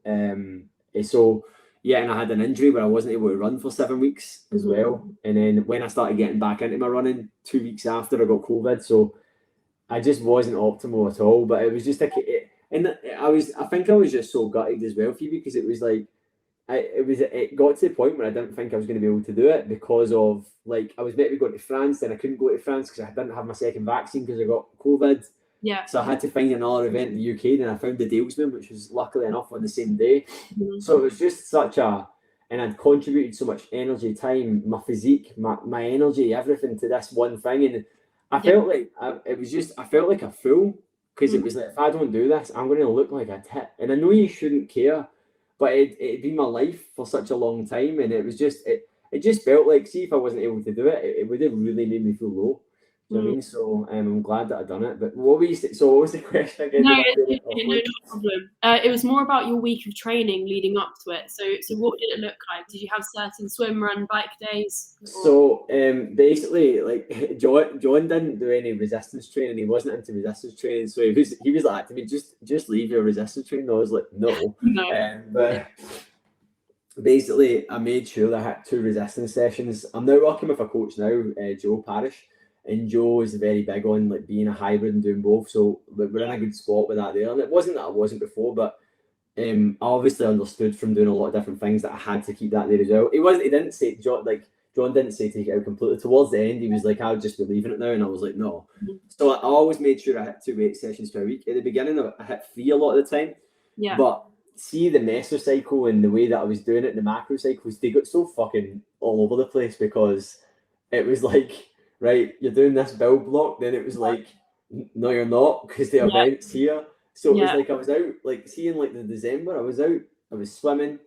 So yeah, and I had an injury where I wasn't able to run for 7 weeks as well. And then when I started getting back into my running 2 weeks after I got COVID, so I just wasn't optimal at all. But it was just I think I was just so gutted as well, Phoebe, because it was like it got to the point where I didn't think I was going to be able to do it, because of, like, I was meant to be going to France, then I couldn't go to France because I didn't have my second vaccine because I got COVID. Yeah. So I had to find another event in the UK, then I found the Dalesman, which was luckily enough on the same day. So it was just and I'd contributed so much energy, time, my physique, my energy, everything to this one thing. And I felt like I felt like a fool, because it was like, if I don't do this, I'm going to look like a tit. And I know you shouldn't care, but it'd been my life for such a long time. And it was just, it just felt like, see, if I wasn't able to do it, it would have really made me feel low. Do you know what I mean? So I'm glad that I'd done it. But what was the question again? No, no problem. It was more about your week of training leading up to it. So what did it look like? Did you have certain swim, run, bike days? So basically, like, John didn't do any resistance training. He wasn't into resistance training. So he was like to me, just leave your resistance training. I was like, no. But basically, I made sure that I had 2 resistance sessions. I'm now working with a coach now, Joe Parrish. And Joe is very big on, like, being a hybrid and doing both. So we're in a good spot with that there. And it wasn't that I wasn't before, but I obviously understood from doing a lot of different things that I had to keep that there as well. He didn't say, John didn't say take it out completely. Towards the end, he was like, I'll just be leaving it now. And I was like, no. So I always made sure I hit 2 weight sessions per week. At the beginning, I hit 3 a lot of the time. Yeah. But see, the mesocycle and the way that I was doing it, the macro cycles, they got so fucking all over the place, because it was like, right, you're doing this build block, then it was like, no, you're not, because the event's here. So it was like, I was out, like, seeing, like, the December, I was swimming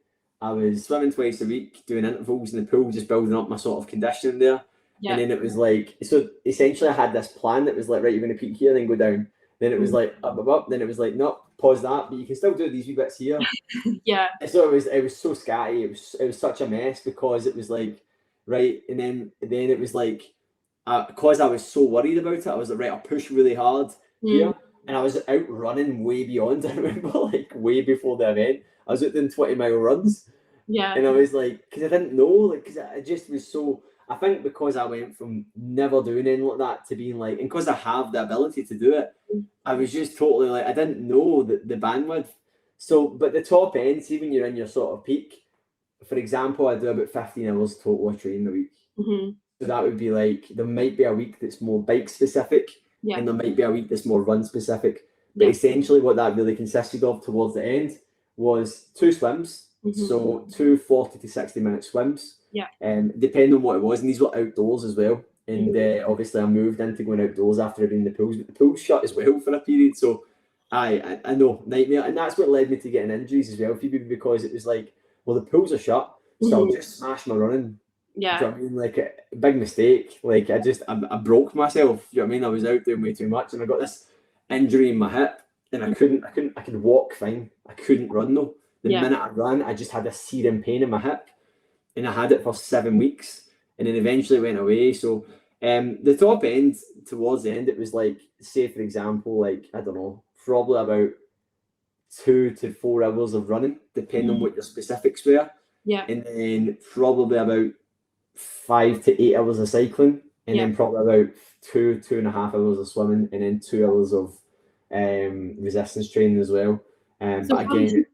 twice a week, doing intervals in the pool, just building up my sort of conditioning there. And then it was like, so essentially I had this plan that was like, right, you're going to peak here, then go down. Then it was like up, then it was like, no, pause that, but you can still do these wee bits here. So it was so scatty, it was such a mess, because it was like, right, and then it was like, because I was so worried about it, I was like, right, I'll push really hard here. And I was out running way beyond. I remember, like, way before the event, I was out doing 20-mile runs. Yeah. And I was like, because I didn't know, like, because I just was so, I think because I went from never doing anything like that to being like, and because I have the ability to do it, I was just totally like, I didn't know the bandwidth. So, but the top end, see, when you're in your sort of peak, for example, I do about 15 hours total of training a week. So that would be like, there might be a week that's more bike specific, and there might be a week that's more run specific. But essentially what that really consisted of towards the end was 2 swims. So 2 40 to 60 minute swims. Depending on what it was. And these were outdoors as well. And obviously I moved into going outdoors after being in the pools. But the pools shut as well for a period. So I know, nightmare. And that's what led me to getting injuries as well, Phoebe, because it was like, well, the pools are shut. So I'll just smash my running Yeah. Do you know what I mean? Like a big mistake. Like I broke myself. Do you know what I mean? I was out doing way too much, and I got this injury in my hip, and I could walk fine. I couldn't run though. The minute I ran, I just had a searing pain in my hip, and I had it for 7 weeks, and then eventually it went away. So the top end, towards the end, it was like, say for example, like, I don't know, probably about 2 to 4 hours of running, depending on what your specifics were. Yeah. And then probably about 5 to 8 hours of cycling, and then probably about 2.5 hours of swimming, and then 2 hours of resistance training as well. So but again,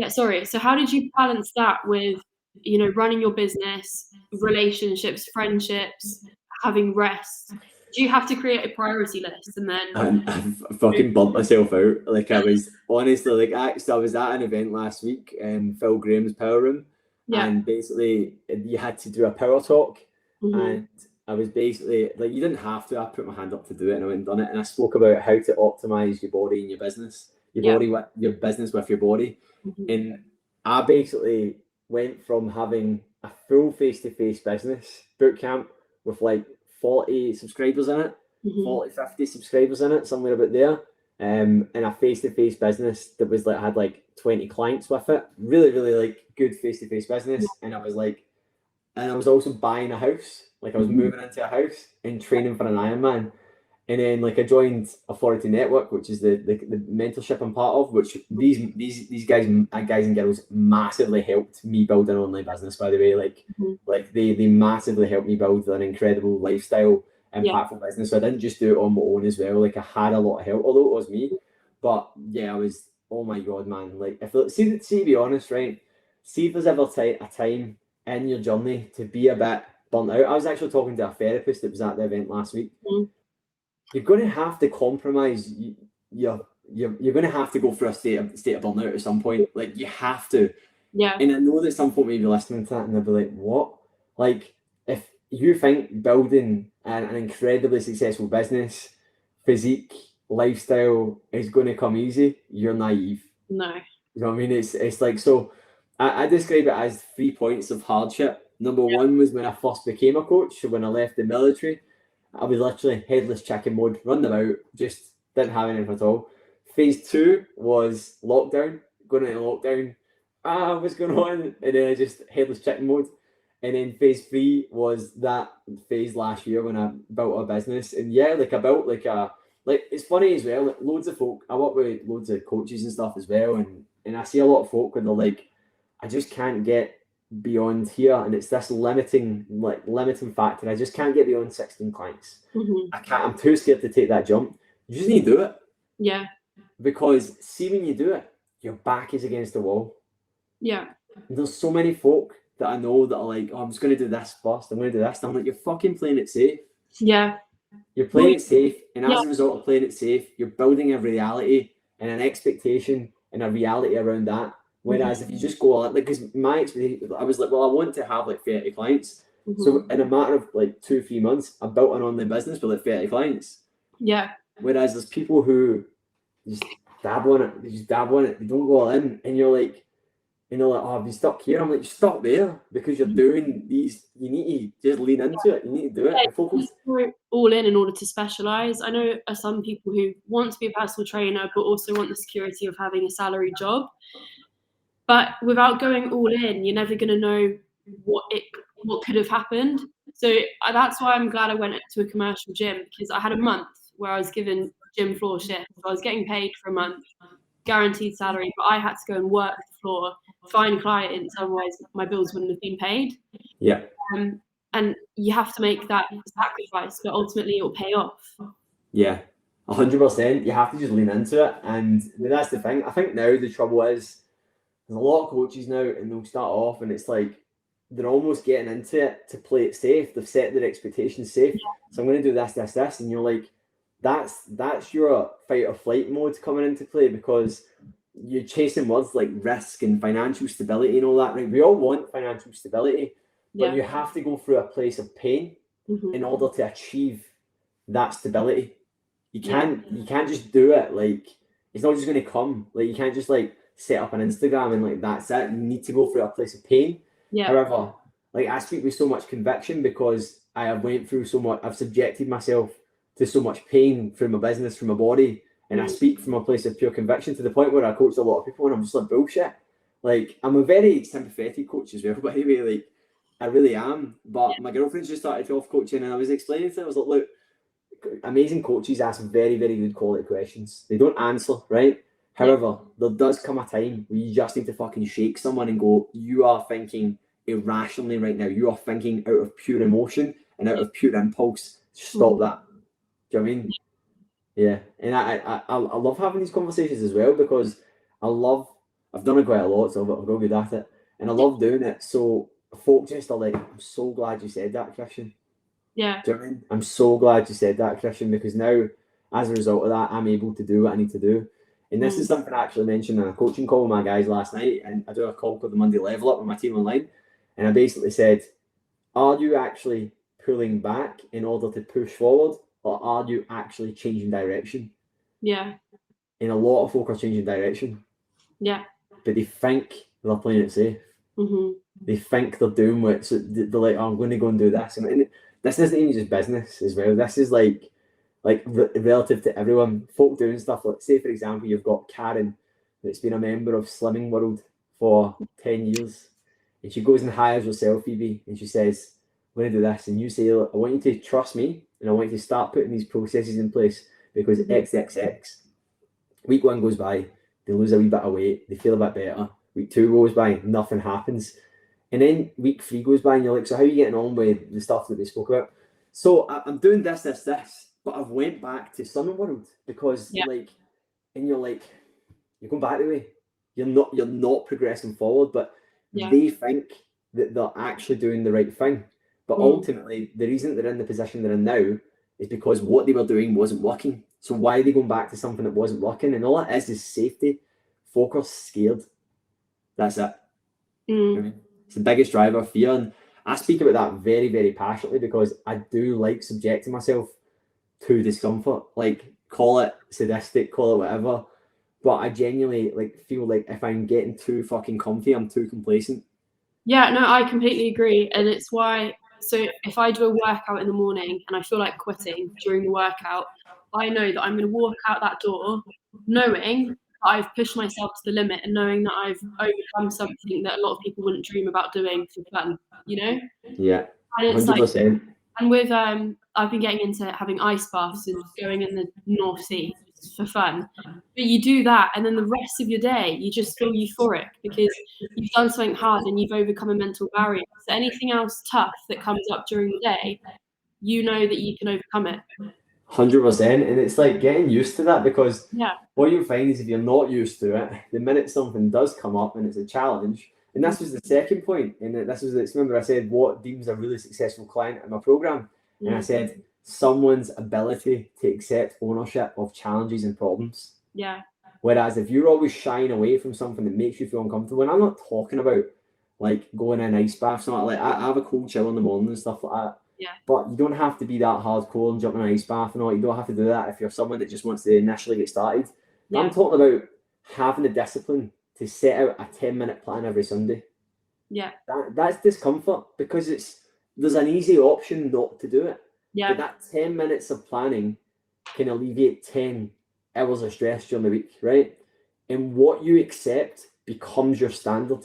sorry. So how did you balance that with, you know, running your business, relationships, friendships, having rest? Do you have to create a priority list and then? I fucking bumped myself out. Like, I was honestly, like, I was at an event last week in Phil Graham's Power Room, and basically you had to do a power talk, and I was basically like, you didn't have to. I put my hand up to do it, and I went and done it, and I spoke about how to optimize your body and your business, your business with your body, and I basically went from having a full face-to-face business boot camp with like 40 subscribers in it, 40, 50 subscribers in it, somewhere about there. And a face-to-face business that was like, had like 20 clients with it. Really, really like good face-to-face business. And I was also buying a house. Like, I was moving into a house and training for an Ironman. And then like, I joined Authority Network, which is the mentorship I'm part of, which these guys and girls massively helped me build an online business, by the way. Like they massively helped me build an incredible lifestyle, impactful business. So I didn't just do it on my own as well. Like, I had a lot of help, although it was me. But yeah, I was, oh my God, man. Like, to be honest, right? See if there's ever a time in your journey to be a bit burnt out. I was actually talking to a therapist that was at the event last week. You're going to have to compromise. You're going to have to go through a state of burnout at some point. Like, you have to. Yeah. And I know that some folk may be listening to that and they'll be like, what? Like, if you think building an incredibly successful business, physique, lifestyle is going to come easy, you're naive. No. You know what I mean? It's like, so I describe it as 3 points of hardship. Number one was when I first became a coach. So when I left the military, I was literally headless chicken mode, running about, just didn't have anything at all. Phase 2 was lockdown, going into lockdown. What's going on? And then I just headless chicken mode. And then phase 3 was that phase last year when I built a business. And yeah, like, I built like it's funny as well, like, loads of folk, I work with loads of coaches and stuff as well. And I see a lot of folk when they're like, I just can't get beyond here, and it's this limiting factor. I just can't get beyond 16 clients. I'm too scared to take that jump. You just need to do it. Yeah. Because see, when you do it, your back is against the wall. Yeah. And there's so many folk that I know that are like, oh, I'm just going to do this first, I'm going to do this. And I'm like, you're fucking playing it safe. Yeah. You're playing it safe, and as a result of playing it safe, you're building a reality and an expectation and a reality around that. Whereas if you just go on, like, because my experience, I was like, well, I want to have like 30 clients. So in a matter of like 2-3 months, I built an online business with like 30 clients. Yeah. Whereas there's people who just dabble on it, they don't go all in, and you're like, oh, I've been stuck here. I'm like, you're stuck there because you're doing these. You need to just lean into it. You need to do it. Yeah, focus. Go all in order to specialize. I know some people who want to be a personal trainer, but also want the security of having a salary job. But without going all in, you're never going to know what could have happened. So that's why I'm glad I went to a commercial gym, because I had a month where I was given gym floor shifts. So I was getting paid for a month, guaranteed salary, but I had to go and work the floor, find clients. Otherwise, my bills wouldn't have been paid. Yeah. And you have to make that sacrifice, but ultimately it will pay off. Yeah, 100%. You have to just lean into it, and that's the thing. I think now the trouble is, there's a lot of coaches now, and they'll start off, and it's like they're almost getting into it to play it safe. They've set their expectations safe. So I'm going to do this, and you're like, that's your fight or flight mode coming into play, because you're chasing words like risk and financial stability and all that. Right? We all want financial stability, but you have to go through a place of pain in order to achieve that stability. You can't just do it. Like, it's not just going to come. Like, you can't just like set up an Instagram and like that's it. You need to go through a place of pain. Yeah. However, like I speak with so much conviction because I have went through so much. I've subjected myself to so much pain through my business, through my body, and I speak from a place of pure conviction to the point where I coach a lot of people, and I'm just like bullshit. Like I'm a very sympathetic coach as well, by the way. Like I really am. But my girlfriend's just started off coaching, and I was explaining to her, I was like, look, amazing coaches ask very, very good quality questions. They don't answer, right? However, there does come a time where you just need to fucking shake someone and go, you are thinking irrationally right now. You are thinking out of pure emotion and out of pure impulse. Stop that. Do you know what I mean? Yeah. And I love having these conversations as well because I've done it quite a lot, so I've got good at it. And I love doing it. So folk just are like, I'm so glad you said that, Kristian. Yeah. Do you know what I mean? I'm so glad you said that, Kristian, because now, as a result of that, I'm able to do what I need to do. And this is something I actually mentioned in a coaching call with my guys last night. And I do a call called the Monday Level Up with my team online. And I basically said, are you actually pulling back in order to push forward? Or are you actually changing direction? Yeah. And a lot of folk are changing direction. Yeah. But they think they're playing it safe. They think they're doing what, so they're like, oh, I'm going to go and do this. And this isn't even just business as well. This is like relative to everyone. Folk doing stuff like, say for example, you've got Karen that's been a member of Slimming World for 10 years. And she goes and hires herself, Phoebe, and she says, I'm going to do this. And you say, look, I want you to trust me and I want you to start putting these processes in place because XXX. Week 1 goes by, they lose a wee bit of weight, they feel a bit better. Week 2 goes by, nothing happens. And then week 3 goes by and you're like, so how are you getting on with the stuff that we spoke about? So I'm doing this, but I've went back to Slimming World because and you're like, you're going back the way. You're not progressing forward, but they think that they're actually doing the right thing. But ultimately, the reason they're in the position they're in now is because what they were doing wasn't working. So why are they going back to something that wasn't working? And all it is safety, focus, scared. That's it. It's the biggest driver of fear. And I speak about that very, very passionately because I do like subjecting myself to discomfort. Like, call it sadistic, call it whatever. But I genuinely feel like if I'm getting too fucking comfy, I'm too complacent. Yeah, no, I completely agree. And it's why, so if I do a workout in the morning and I feel like quitting during the workout, I know that I'm going to walk out that door knowing that I've pushed myself to the limit and knowing that I've overcome something that a lot of people wouldn't dream about doing for fun, you know? Yeah, and it's 100%. Like, and with, I've been getting into having ice baths and going in the North Sea for fun. But you do that, and then the rest of your day, you just feel euphoric because you've done something hard and you've overcome a mental barrier. So anything else tough that comes up during the day, you know that you can overcome it. 100%. And it's like getting used to that because what you'll find is if you're not used to it, the minute something does come up and it's a challenge, and this was the second point, and this was, remember I said, what deems a really successful client in my program? And I said, someone's ability to accept ownership of challenges and problems. Yeah. Whereas if you're always shying away from something that makes you feel uncomfortable, and I'm not talking about like going in ice baths, not like I have a cold shower in the morning and stuff like that. Yeah. But you don't have to be that hardcore and jump in an ice bath and all. You don't have to do that if you're someone that just wants to initially get started. Yeah. I'm talking about having the discipline to set out a 10-minute plan every Sunday. Yeah. That's discomfort because there's an easy option not to do it. Yeah. But that 10 minutes of planning can alleviate 10 hours of stress during the week, right? And what you accept becomes your standard.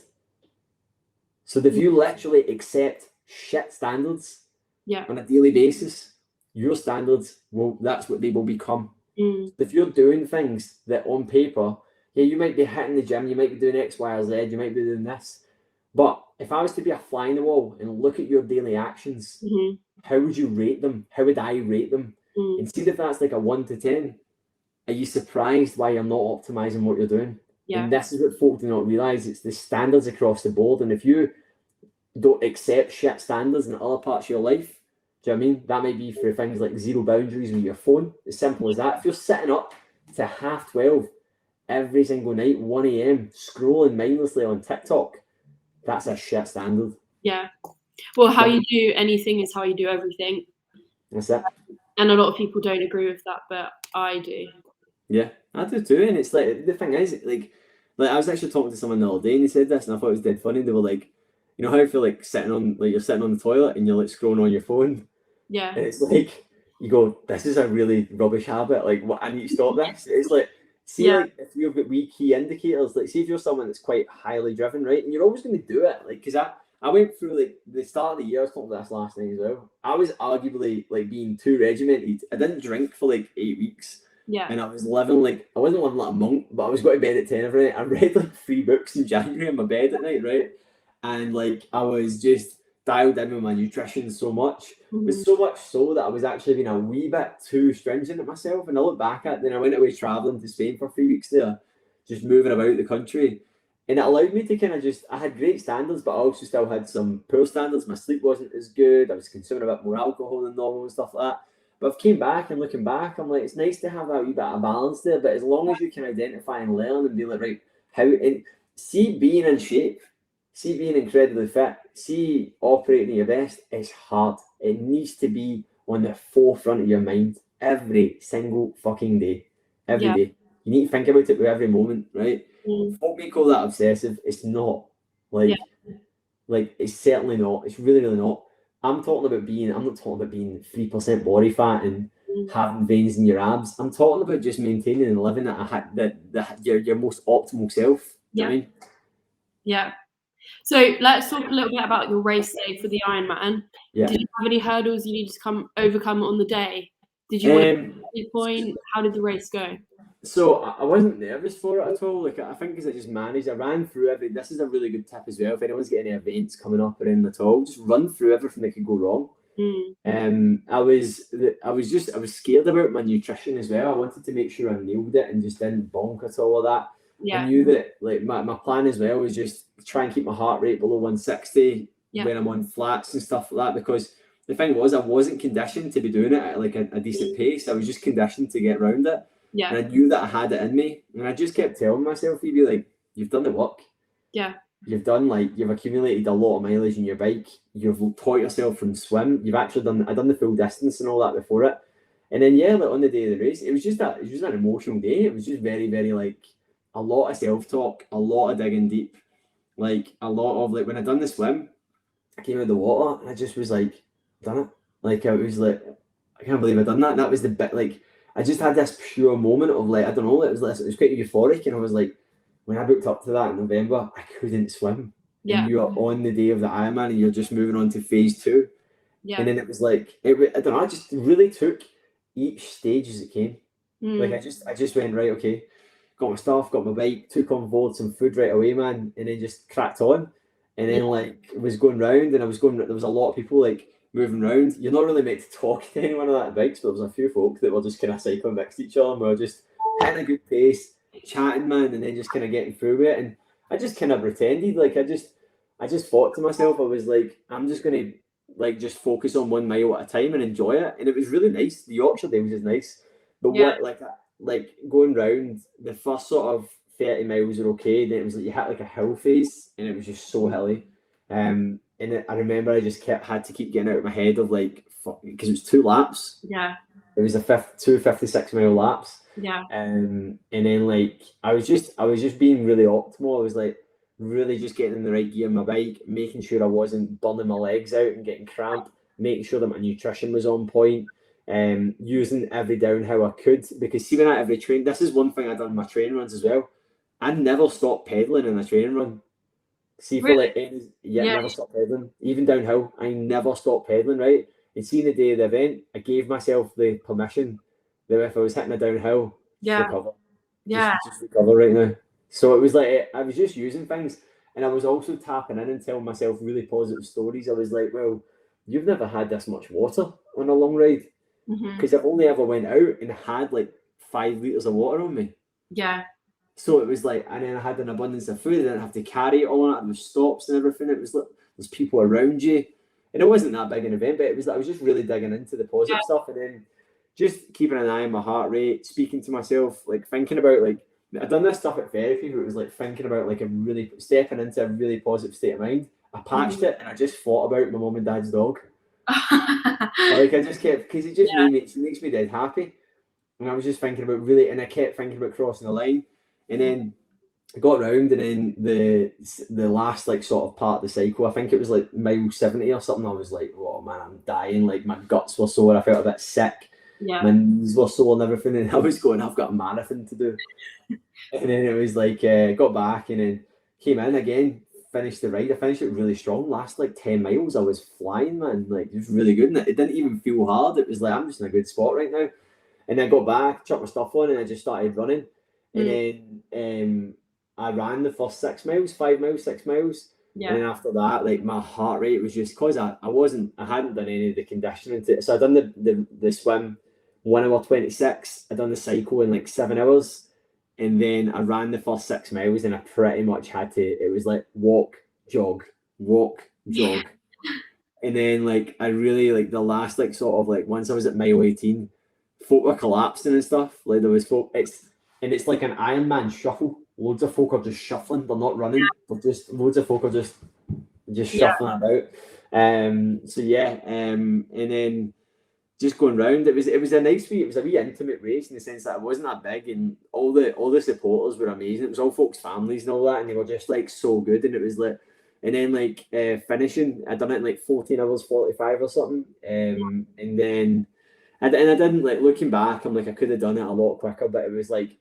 So if you literally accept shit standards on a daily basis, your standards that's what they will become. If you're doing things that on paper, you might be hitting the gym, you might be doing X, Y, or Z, you might be doing this. But if I was to be a fly in the wall and look at your daily actions, how would you rate them? How would I rate them? And see if that's like a 1 to 10. Are you surprised why you're not optimizing what you're doing? Yeah. And this is what folk do not realize. It's the standards across the board. And if you don't accept shit standards in other parts of your life, do you know what I mean? That might be for things like zero boundaries with your phone. As simple as that. If you're sitting up to 12:30 every single night, 1 a.m, scrolling mindlessly on TikTok, that's a shit standard. Yeah. Well, how you do anything is how you do everything. That's it. And a lot of people don't agree with that, but I do. Yeah, I do too. And it's like, the thing is, like I was actually talking to someone the other day and they said this and I thought it was dead funny. They were like, you know how I feel like sitting on, like you're sitting on the toilet and you're like scrolling on your phone, Yeah. and it's like you go, this is a really rubbish habit. Like, what, I need to stop this. It's like, see, Yeah. like if you've got wee key indicators, like see if you're someone that's quite highly driven, right, and you're always going to do it, like because I went through like the start of the year. I was talking about this last night as well. I was arguably like being too regimented. I didn't drink for like 8 weeks. Yeah. And I was living like, I wasn't living like a monk, but I was going to bed at 10 every night. I read like 3 books in January in my bed at night, right? And like I was just dialed in with my nutrition so much. But so much so that I was actually being a wee bit too stringent at myself. And I look back at it, then I went away traveling to Spain for 3 weeks there, just moving about the country. And it allowed me to kind of just, I had great standards, but I also still had some poor standards. My sleep wasn't as good. I was consuming a bit more alcohol than normal and stuff like that. But I've came back and looking back, I'm like, it's nice to have that wee bit of balance there. But as long as you can identify and learn and be like, right, how, and see being in shape, see being incredibly fit, see operating at your best, it's hard. It needs to be on the forefront of your mind every single fucking day. Every day. You need to think about it with every moment, right? Folk may call that obsessive. It's not. Like it's certainly not. It's really, really not. I'm not talking about being 3% body fat and having veins in your abs. I'm talking about just maintaining and living your most optimal self. Do you know what I mean? Yeah. So let's talk a little bit about your race day for the Ironman. Yeah. Did you have any hurdles you needed to overcome on the day? Did you want to point? How did the race go? So I wasn't nervous for it at all. Like I think as I just managed, I ran through every. This is a really good tip as well. If anyone's got any events coming up or in at all, just run through everything that could go wrong. I was scared about my nutrition as well. I wanted to make sure I nailed it and just didn't bonk at all of that. I knew that like my plan as well was just try and keep my heart rate below 160 when I'm on flats and stuff like that, because the thing was I wasn't conditioned to be doing it at like a decent pace. I was just conditioned to get around it. And I knew that I had it in me. And I just kept telling myself, Phoebe, like, you've done the work. Yeah. You've accumulated a lot of mileage in your bike. You've taught yourself from swim. You've actually I've done the full distance and all that before it. And then like on the day of the race, it was just an emotional day. It was just very, very like a lot of self-talk, a lot of digging deep, like a lot of like when I done the swim, I came out of the water and I just was like, done it. Like I was like, I can't believe I done that. And that was the bit like I just had this pure moment of like, I don't know, it was quite euphoric, and I was like, when I booked up to that in November, I couldn't swim. Yeah. And you are on the day of the Ironman and you're just moving on to phase 2. Yeah. And then it was like, I don't know, I just really took each stage as it came. Like I just went, right, okay, got my stuff, got my bike, took on board some food right away, man, and then just cracked on. And then like was going round and there was a lot of people like moving around. You're not really meant to talk to anyone on that bikes, but there was a few folk that were just kind of cycling next to each other and we were just hitting a good pace, chatting, man, and then just kind of getting through it. And I just kind of pretended, like I just thought to myself, I was like, I'm just gonna like just focus on 1 mile at a time and enjoy it. And it was really nice. The Yorkshire day was just nice, but what like going round the first sort of 30 miles were okay. Then it was like you hit like a hill phase and it was just so hilly. And I remember I just had to keep getting out of my head of like, because it was 2 laps. Yeah. It was two 56-mile laps. Yeah. And then like I was just being really optimal. I was like really just getting in the right gear on my bike, making sure I wasn't burning my legs out and getting cramp, making sure that my nutrition was on point, using every downhill I could. Because see, when I every train, this is one thing I done in my training runs as well. I never stopped pedaling in a training run. See, for like never stopped pedaling. Even downhill, I never stopped pedaling, right? And seeing the day of the event, I gave myself the permission that if I was hitting a downhill, just recover. Just recover right now. So it was like, I was just using things. And I was also tapping in and telling myself really positive stories. I was like, well, you've never had this much water on a long ride. Because I've only ever went out and had like 5 litres of water on me. Yeah. So it was like, and then I had an abundance of food. I didn't have to carry it all on it. There was stops and everything. It was like, there's people around you. And it wasn't that big an event, but it was like, I was just really digging into the positive stuff. And then just keeping an eye on my heart rate, speaking to myself, like thinking about like, I've done this stuff at therapy where it was like thinking about like stepping into a really positive state of mind. I patched it and I just thought about my mum and dad's dog. Like I just kept, because it just makes me dead happy. And I was just thinking about and I kept thinking about crossing the line. And then I got round, and then the last like sort of part of the cycle, I think it was like mile 70 or something. I was like, oh man, I'm dying. Like my guts were sore. I felt a bit sick. Yeah. My knees were sore and everything. And I was going, I've got a marathon to do. And then it was like, got back and then came in again, finished the ride. I finished it really strong. Last like 10 miles, I was flying, man. Like it was really good. And it didn't even feel hard. It was like, I'm just in a good spot right now. And then I got back, chucked my stuff on, and I just started running. And then I ran the first 6 miles, 5 miles, 6 miles. Yeah. And then after that, like my heart rate was just because I hadn't done any of the conditioning to it. So I done the swim 1 hour 26. I done the cycle in like 7 hours. And then I ran the first 6 miles, and I pretty much had to, it was like walk, jog, walk, jog. And then like I really like the last like sort of like once I was at mile 18, folk were collapsing and stuff. Like there was folk, it's like an Ironman shuffle. Loads of folk are just shuffling. They're not running. They're just loads of folk are just shuffling about. So yeah. And then just going round. It was a nice wee. It was a wee intimate race in the sense that it wasn't that big, and all the supporters were amazing. It was all folks' families and all that, and they were just like so good. And it was like, and then like finishing, I done it in like 14 hours 45 or something. And then I didn't like looking back. I'm like I could have done it a lot quicker, but it was like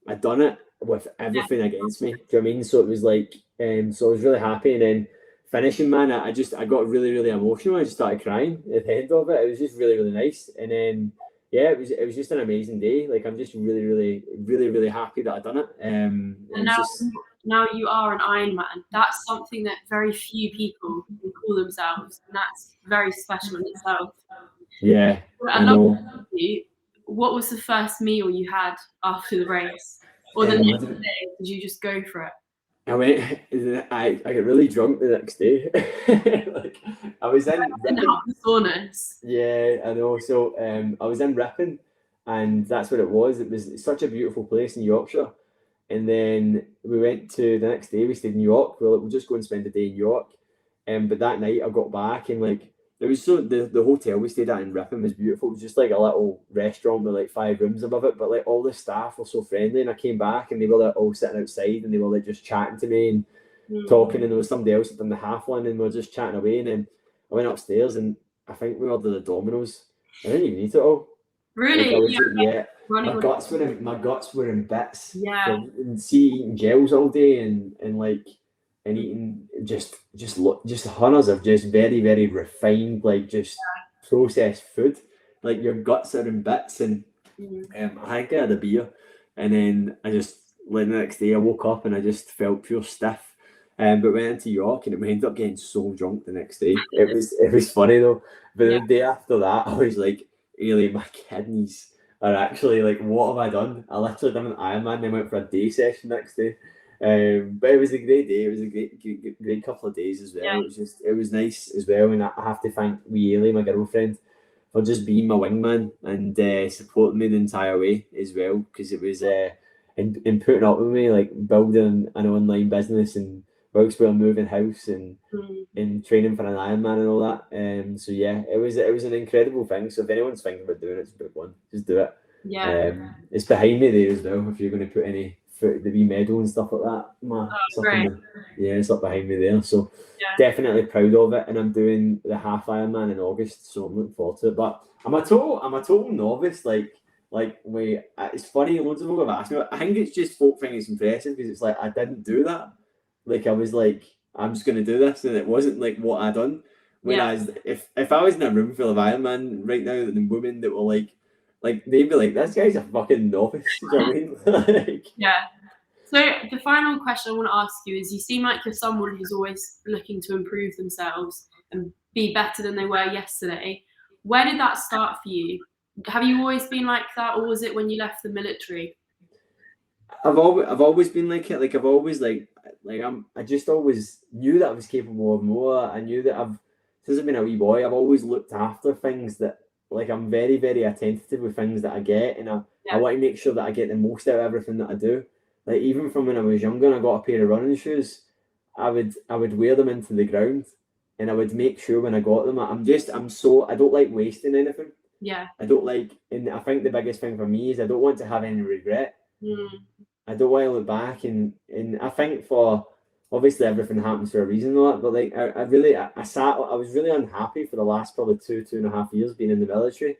I'd done it with everything against me. Do you know what I mean? So it was like, so I was really happy. And then finishing, man, I got really, really emotional. I just started crying at the end of it. It was just really, really nice. And then, yeah, it was just an amazing day. Like I'm just really, really, really, really happy that I done it. And now you are an Ironman. That's something that very few people can call themselves, and that's very special in itself. Yeah, I know. What was the first meal you had after the race, or the next day? Did you just go for it? I went. I got really drunk the next day. Like I was in saunas. Yeah, I know. So I was in Ripon, and that's what it was. It was such a beautiful place in Yorkshire. And then we went to the next day. We stayed in York. We were like, we'll just go and spend the day in York. But that night I got back, and like it was so the hotel we stayed at in Ripon was beautiful. It was just like a little restaurant with like 5 rooms above it. But like all the staff were so friendly, and I came back and they were like all sitting outside, and they were like just chatting to me and talking. And there was somebody else that done the half one, and we were just chatting away. And then I went upstairs, and I think we ordered the Dominoes. I didn't even eat it all. Really? Like, my guts were in bits. Yeah. And eating gels all day and eating just hundreds of just very, very refined, like just processed food. Like your guts are in bits. And I think I had a beer, and then I just like the next day I woke up and I just felt pure stiff. But went into York, and we ended up getting so drunk the next day. It was funny though. But the day after that, I was like, really, my kidneys are actually like, what have I done? I literally done an Ironman, then went for a day session next day. But it was a great day. It was a great couple of days as well. Yeah. It was nice as well. And I have to thank Ailey, my girlfriend, for just being my wingman and supporting me the entire way as well. Because it was in putting up with me, like building an online business and whilst we were moving house and training for an Ironman and all that. So yeah, it was an incredible thing. So if anyone's thinking about doing it, it's a big one. Just do it. Yeah. It's behind me there as well. If you're going to put any the wee medal and stuff like that, it's up behind me there. So definitely proud of it. And I'm doing the half Ironman in August, so I'm looking forward to it. But I'm a total novice. It's funny. Loads of people have asked me. I think it's just folk think it's impressive because it's like I didn't do that. Like I was like, I'm just gonna do this, and it wasn't like what I done. Whereas if I was in a room full of Ironman right now, and women that were like they'd be like, this guy's a fucking novice. Do you know what I mean? Yeah. So the final question I want to ask you is: you seem like you're someone who's always looking to improve themselves and be better than they were yesterday. Where did that start for you? Have you always been like that, or was it when you left the military? I've always been like it. Like I've always I just always knew that I was capable of more. I knew that since I've been a wee boy, I've always looked after things that like I'm very, very attentive with things that I get, and I want to make sure that I get the most out of everything that I do. Like even from when I was younger and I got a pair of running shoes, I would wear them into the ground, and I would make sure when I got them, I don't like wasting anything. Yeah. I don't like, and I think the biggest thing for me is I don't want to have any regret. I don't want to look back, and I think for obviously everything happens for a reason, and all that, but like I really I was really unhappy for the last probably 2.5 years being in the military,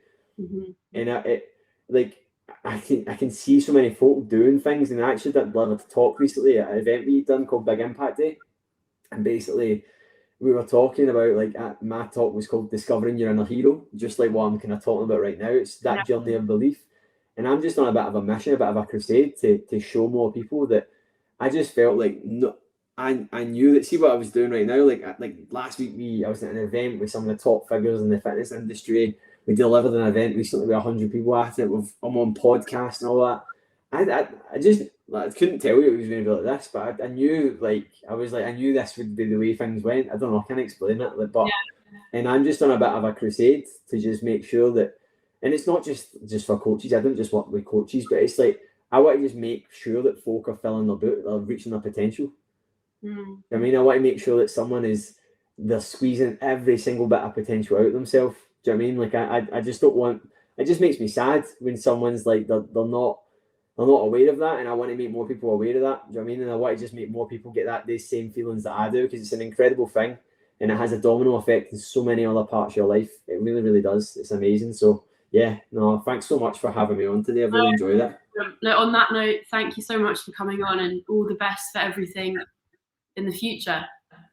and like I can see so many folk doing things, and I actually did deliver a talk recently at an event we done called Big Impact Day, and basically we were talking about like my talk was called Discovering Your Inner Hero, just like what I'm kind of talking about right now. It's that journey of belief, and I'm just on a bit of a mission, a bit of a crusade to show more people that I just felt like no. I knew that. See what I was doing right now. Like last week, I was at an event with some of the top figures in the fitness industry. We delivered an event recently with 100 people at it. I'm on podcast and all that. I just like, I couldn't tell you it was going to be like this, but I knew I knew this would be the way things went. I don't know. I can't explain it, but and I'm just on a bit of a crusade to just make sure that, and it's not just for coaches. I don't just work with coaches, but it's like I want to just make sure that folk are filling their boot, they're reaching their potential. I mean, I want to make sure that they're squeezing every single bit of potential out of themselves. Do you know what I mean? Like I just don't want. It just makes me sad when someone's like they're not aware of that, and I want to make more people aware of that. Do you know what I mean? And I want to just make more people get these same feelings that I do, because it's an incredible thing, and it has a domino effect in so many other parts of your life. It really, really does. It's amazing. So yeah, no, thanks so much for having me on today. I've really enjoyed it. On that note, thank you so much for coming on, and all the best for everything in the future.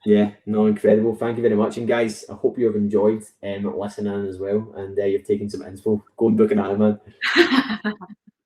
Yeah, no, incredible. Thank you very much. And guys, I hope you have enjoyed listening as well, and you've taken some inspo. Go and book an Ironman.